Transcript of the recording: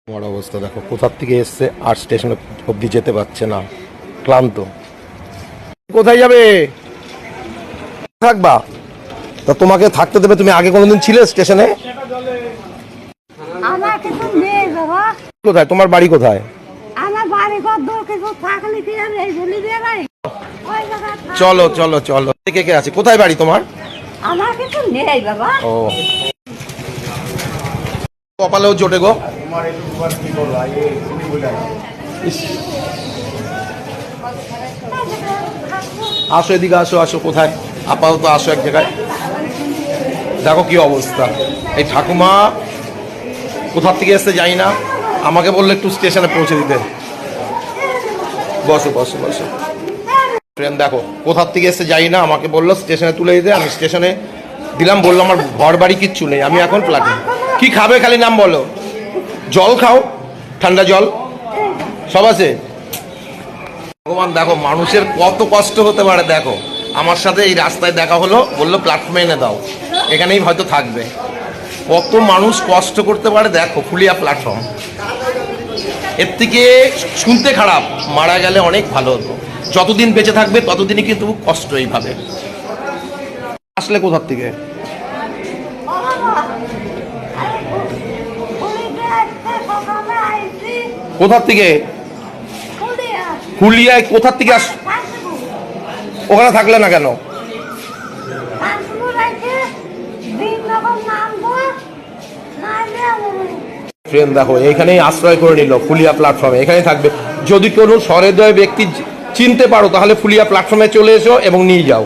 তোমার অবস্থা দেখো, কোথার থেকে এসছে আর স্টেশন অবধি যেতে পারছে না, ক্লান্ত। কোথায় যাবে? থাকবা? তা তোমাকে থাকতে দেবে? তুমি আগে কোনোদিন ছিলে স্টেশনে? আমার কিছু নেই বাবা। কোথায় তোমার বাড়ি? কোথায়? আমার বাড়ি ঘর দূর কিছু থাকলে কি আমি এই বলি দিয়ে নাই। ওই জায়গা চলো চলো চলো। কে কে আছে? কোথায় বাড়ি তোমার? আমার কিছু নেই বাবা। ও, কপালেও জোটে গো। ইস, আসো এদিকে, আসো আসো। কোথায় আপাতত আসো এক জায়গায়। দেখো কি অবস্থা। এই ঠাকুমা কোথার থেকে এসছে জানি না, আমাকে বললো একটু স্টেশনে পৌঁছে দিতে। বসো বসো বসো। ট্রেন দেখো কোথার থেকে এসছে জানি না, আমাকে বললো স্টেশনে তুলে দিতে। আমি স্টেশনে দিলাম, বললো আমার ঘর বাড়ি কিচ্ছু নেই, আমি এখন প্লাটে। কি খাবে খালি নাম বলো। জল খাও, ঠান্ডা জল সব আছে। ভগবান, দেখো মানুষের কত কষ্ট হতে পারে। দেখো আমার সাথে এই রাস্তায় দেখা হলো, বললো প্ল্যাটফর্মে এনে দাও, এখানেই হয়তো থাকবে। কত মানুষ কষ্ট করতে পারে দেখো, ফুলিয়া প্ল্যাটফর্ম। এর থেকে শুনতে খারাপ, মারা গেলে অনেক ভালো হতো। যতদিন বেঁচে থাকবে ততদিনই কিন্তু কষ্ট এইভাবে। আসলে কোথার থেকে? কোথার থেকে? হুলিয়ায়। কোথার থেকে আস? ওখানে থাকলে না কেন? ট্রেন দেখো এইখানেই আশ্রয় করে নিল, ফুলিয়া প্ল্যাটফর্মে, এখানেই থাকবে। যদি কোনো সহৃদয় ব্যক্তি চিনতে পারো তাহলে ফুলিয়া প্ল্যাটফর্মে চলে এসো এবং নিয়ে যাও।